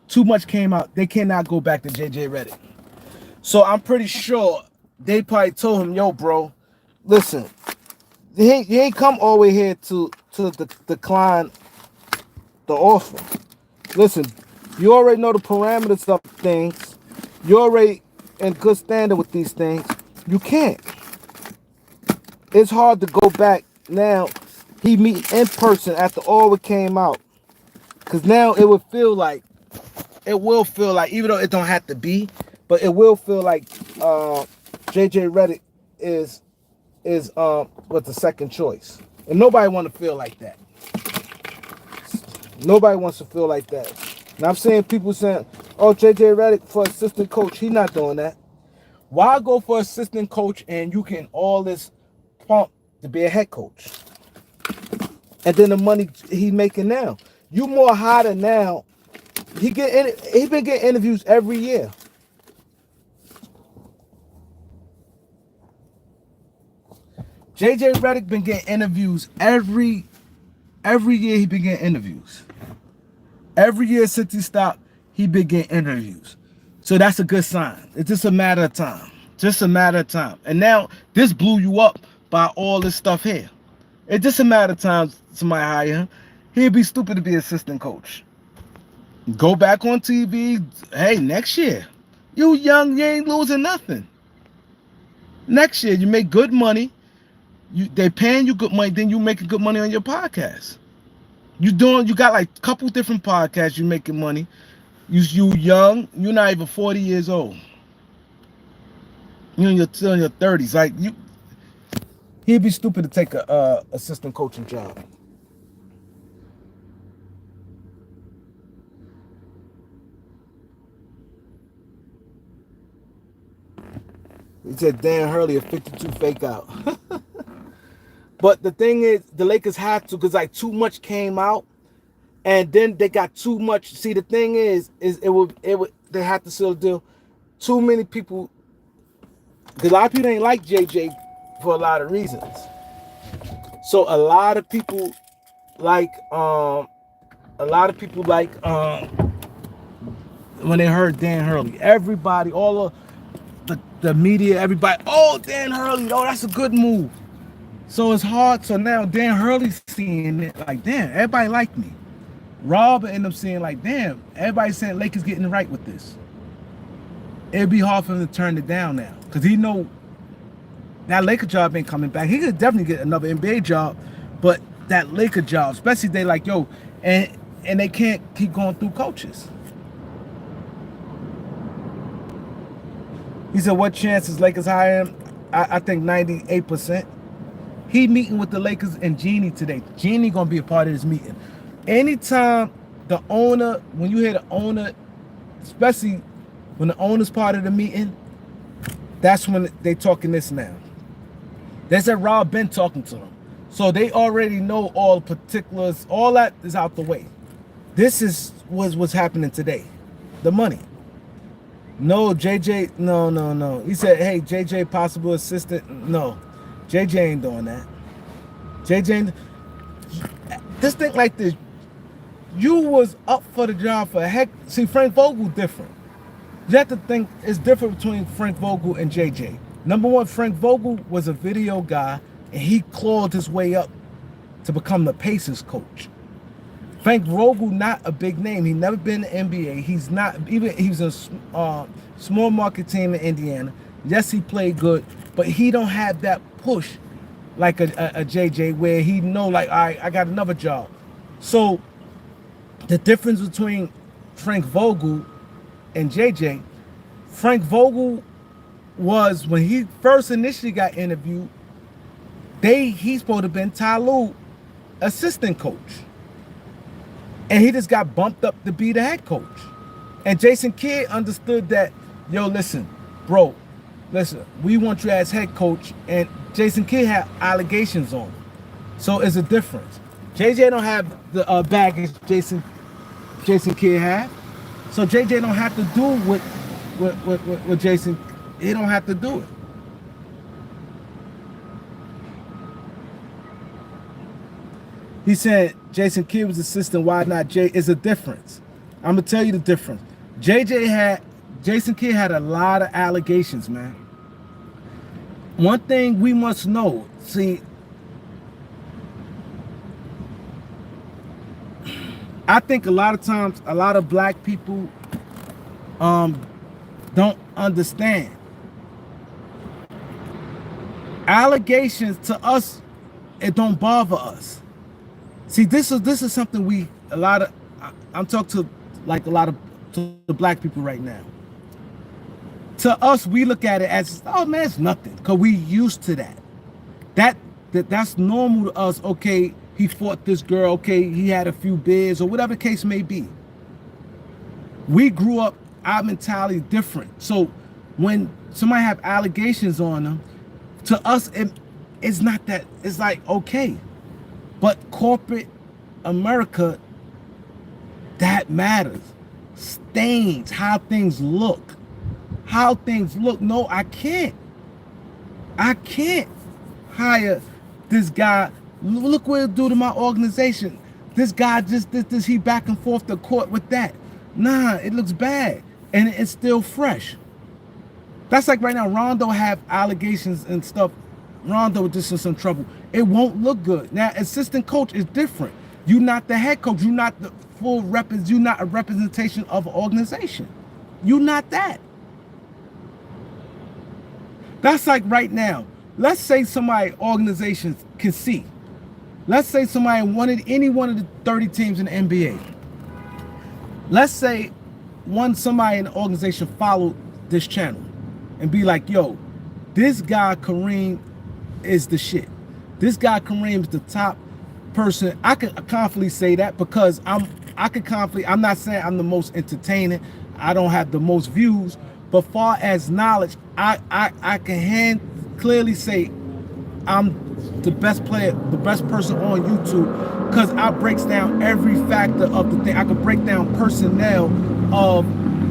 Too much came out. They cannot go back to JJ Redick. So I'm pretty sure they probably told him, yo, bro, listen, he ain't come all the way here to decline the offer. Listen, you already know the parameters of things. You're already in good standing with these things. You can't. It's hard to go back now. He meet in person after all it came out. Because now it will feel like, even though it don't have to be, but it will feel like JJ Redick is with the second choice. And nobody want to feel like that. Nobody wants to feel like that. And I'm seeing people saying, oh, JJ Redick for assistant coach. He's not doing that. Why go for assistant coach and you can all this pump to be a head coach? And then the money he making now. You more hotter now. He been getting interviews every year. JJ Redick been getting interviews every year. He been getting interviews. Every year since he stopped, he been getting interviews. So that's a good sign. It's just a matter of time. Just a matter of time. And now this blew you up by all this stuff here. It's just a matter of time somebody hire him. He'd be stupid to be assistant coach. Go back on TV. Hey, next year. You young, you ain't losing nothing. Next year, you make good money. They paying you good money, then you making good money on your podcast. You got like a couple different podcasts, you making money. You young, you're not even 40 years old. You're still in your 30s. Like he'd be stupid to take a assistant coaching job. He said Dan Hurley a 52 fake out. But the thing is, the Lakers had to, because like too much came out, and then they got too much. See, the thing is they had to still deal. Too many people, because a lot of people ain't like JJ for a lot of reasons. So a lot of people like when they heard Dan Hurley. Everybody, all of the media, everybody, oh, Dan Hurley, oh, that's a good move. So it's hard. So now Dan Hurley's seeing it like, damn, everybody like me. Rob ended up saying like, damn, everybody's saying Lakers getting it right with this. It'd be hard for him to turn it down now, because he know that Laker job ain't coming back. He could definitely get another NBA job, but that Laker job, especially they like, yo, and they can't keep going through coaches. He said, what chances Lakers hire him? I think 98%. He meeting with the Lakers and Jeannie today. Jeannie gonna be a part of this meeting. Anytime the owner, when you hear the owner, especially when the owner's part of the meeting, that's when they talking this now. They said Rob been talking to him. So they already know all particulars. All that is out the way. This is what's happening today. The money. No, JJ, no. He said, hey, JJ, possible assistant. No, JJ ain't doing that. JJ, this thing like this, you was up for the job for heck. See, Frank Vogel different. You have to think it's different between Frank Vogel and JJ. Number one, Frank Vogel was a video guy, and he clawed his way up to become the Pacers coach. Frank Vogel, not a big name. He never been in the NBA. He's not even. He was a small market team in Indiana. Yes, he played good, but he don't have that push like a JJ, where he know like, all right, I got another job. So the difference between Frank Vogel and JJ, Frank Vogel was, when he first initially got interviewed, he's supposed to have been Ty Lue assistant coach. And he just got bumped up to be the head coach. And Jason Kidd understood that, yo, listen, bro, listen, we want you as head coach. And Jason Kidd had allegations on him. So it's a difference. JJ don't have the baggage Jason Kidd had. So JJ don't have to do what Jason, he don't have to do it. He said Jason Kidd was assistant, why not Jay? Is a difference. I'm gonna tell you the difference. Jason Kidd had a lot of allegations, man. One thing we must know, see, I think a lot of times, a lot of black people don't understand. Allegations to us, it don't bother us. See, this is something I'm talking to like a lot of to the black people right now. To us, we look at it as, oh man, it's nothing, because we used to that. That's normal to us. Okay, he fought this girl, okay, he had a few beers, or whatever the case may be. We grew up, our mentality different. So when somebody have allegations on them, to us, it's not that, it's like, okay. But corporate America, that matters. Stains, how things look. How things look. No, I can't hire this guy. Look what it'll do to my organization. This guy just did this, he back and forth to court with that. Nah, it looks bad. And it's still fresh. That's like right now, Rondo have allegations and stuff. Rondo just in some trouble. It won't look good. Now, assistant coach is different. You're not the head coach. You're not the full you're not a representation of an organization. You're not that. That's like right now. Let's say somebody organizations can see. Let's say somebody wanted any one of the 30 teams in the NBA. Let's say somebody in the organization followed this channel and be like, yo, this guy Kareem is the shit. This guy Kareem is the top person. I can confidently say that because I'm not saying I'm the most entertaining. I don't have the most views, but far as knowledge, I can clearly say I'm the best player, the best person on YouTube, because I breaks down every factor of the thing. I can break down personnel of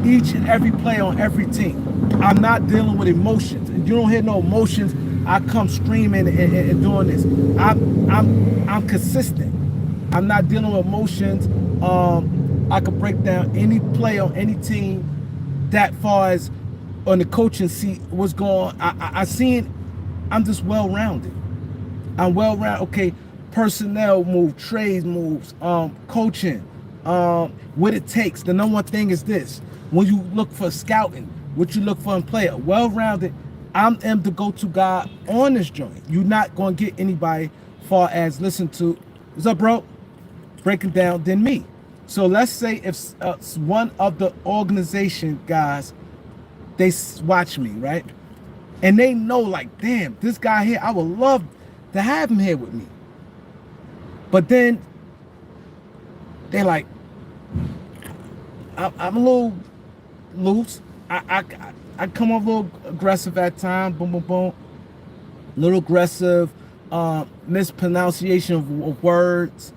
each and every player on every team. I'm not dealing with emotions. And you don't hear no emotions. I come screaming and doing this. I'm consistent. I'm not dealing with emotions. I could break down any player on any team. That far as on the coaching seat, what's going on. I seen. I'm just well-rounded. I'm well-rounded. Okay, personnel move, trades moves, coaching, what it takes. The number one thing is this: when you look for scouting, what you look for in player, well-rounded. I'm the go-to guy on this joint. You're not going to get anybody far as listen to, what's up, bro? Breaking down than me. So let's say if one of the organization guys, they watch me, right? And they know like, damn, this guy here, I would love to have him here with me. But then they're like, I'm a little loose. I come off a little aggressive at times, boom, boom, boom. A little aggressive, mispronunciation of words.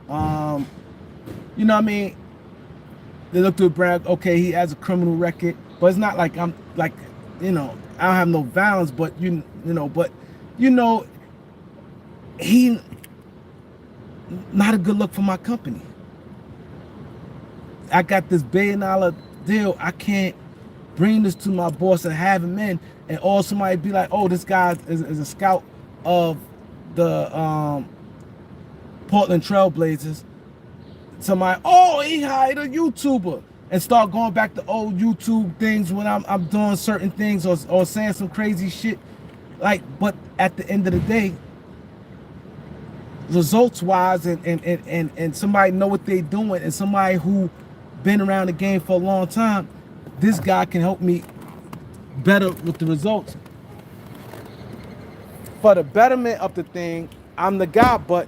Um, you know what I mean? They look through Brad, okay, he has a criminal record, but it's not like I'm like, I don't have no violence, but but you know, he not a good look for my company. I got this $1 billion deal. I can't bring this to my boss and have him in, and all somebody be like, oh, this guy is a scout of the Portland Trailblazers. Somebody, oh, he hired a YouTuber, and start going back to old YouTube things when I'm doing certain things or saying some crazy shit. Like, but at the end of the day, results wise, and somebody know what they doing, and somebody who been around the game for a long time, this guy can help me better with the results. For the betterment of the thing, I'm the guy, but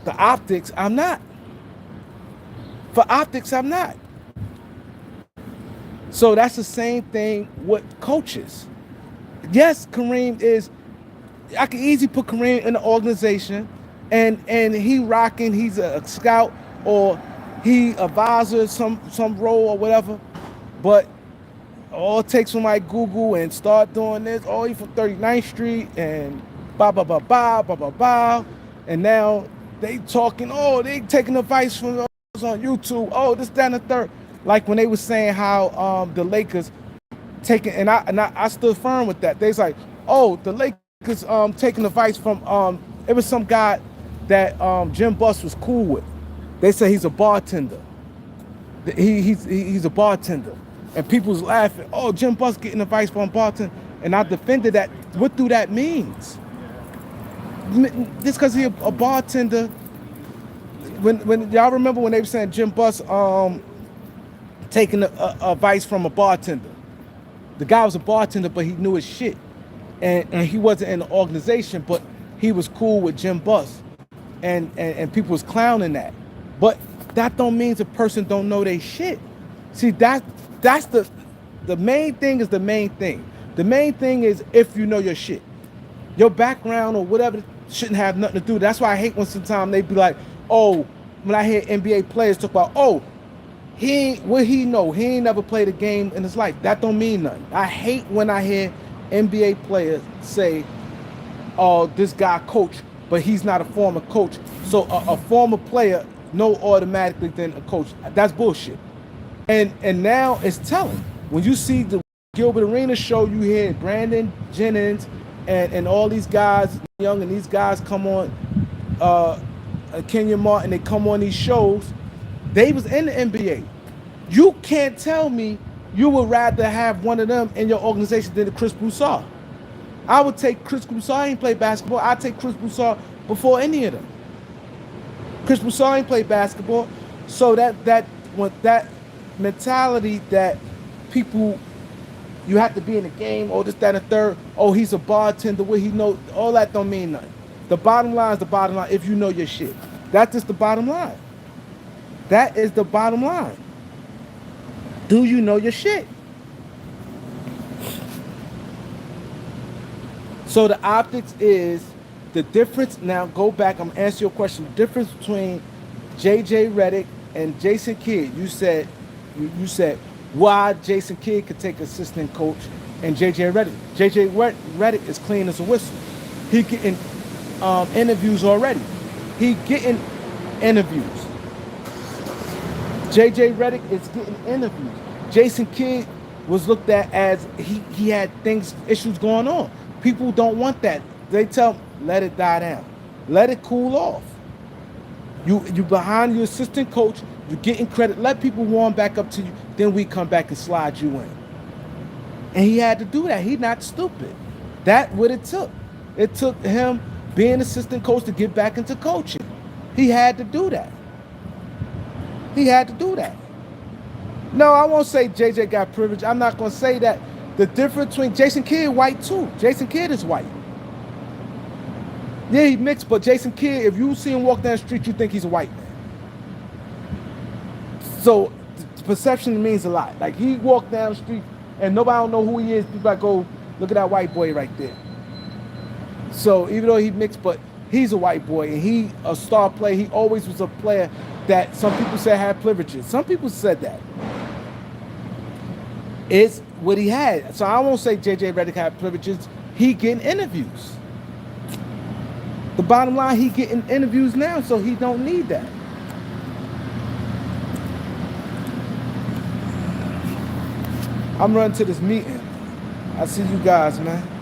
the optics, I'm not. For optics, I'm not. So that's the same thing with coaches. Yes, Kareem is, I can easily put Kareem in the organization, and he rocking, he's a scout, or he advisor, some role or whatever. But all it takes somebody Google and start doing this, oh, he from 39th Street and blah, blah, blah, blah, blah, blah, blah. And now they talking, oh, they taking advice from us on YouTube, oh, this, that, and the third. Like when they was saying how the Lakers taking, and I stood firm with that. They was like, oh, the Lakers taking advice from, it was some guy that Jim Buss was cool with. They say he's a bartender. He's a bartender. And people's laughing, oh, Jim Buss getting advice from a bartender. And I defended that. What do that means? Just because he's a bartender. When y'all remember when they were saying Jim Buss taking advice from a bartender. The guy was a bartender, but he knew his shit. And he wasn't in the organization, but he was cool with Jim Buss. And people was clowning that. But that don't mean the person don't know their shit. See, that's the main thing is the main thing. The main thing is if you know your shit. Your background or whatever shouldn't have nothing to do. That's why I hate when sometimes they be like, oh, when I hear NBA players talk about, oh, what he know? He ain't never played a game in his life. That don't mean nothing. I hate when I hear NBA players say, oh, this guy coach, but he's not a former coach. So a former player no automatically than a coach. That's bullshit. And now it's telling. When you see the Gilbert Arenas show, you hear Brandon Jennings and all these guys, Young, and these guys come on, Kenyon Martin, they come on these shows. They was in the NBA. You can't tell me you would rather have one of them in your organization than Chris Broussard. I would take Chris Broussard. He ain't play basketball. I'd take Chris Broussard before any of them. Chris Broussard ain't play basketball. So that mentality that people, you have to be in the game, oh, this, that, and the third, oh, he's a bartender, what he know, all that don't mean nothing. The bottom line is the bottom line if you know your shit. That's just the bottom line. That is the bottom line. Do you know your shit? So the optics is the difference. Now go back, I'm gonna answer your question. The difference between JJ Redick and Jason Kidd. You said why Jason Kidd could take assistant coach and JJ Redick. JJ Redick is clean as a whistle. He getting interviews already. He getting interviews. JJ Redick is getting interviews. Jason Kidd was looked at as he had issues going on. People don't want that. They tell him, let it die down. Let it cool off. You behind your assistant coach, you're getting credit. Let people warm back up to you. Then we come back and slide you in. And he had to do that. He's not stupid. That's what it took. It took him being assistant coach to get back into coaching. He had to do that. He had to do that. No, I won't say JJ got privilege. I'm not going to say that. The difference between Jason Kidd white too. Jason Kidd is white. Yeah, he mixed, but Jason Kidd, if you see him walk down the street, you think he's a white man. So perception means a lot. Like he walked down the street and nobody don't know who he is. People like, go look at that white boy right there. So even though he mixed, but he's a white boy and he a star player. He always was a player that some people said had privileges. Some people said that. It's what he had. So I won't say JJ Redick had privileges. He getting interviews. The bottom line, he getting interviews now, so he don't need that. I'm running to this meeting. I see you guys, man.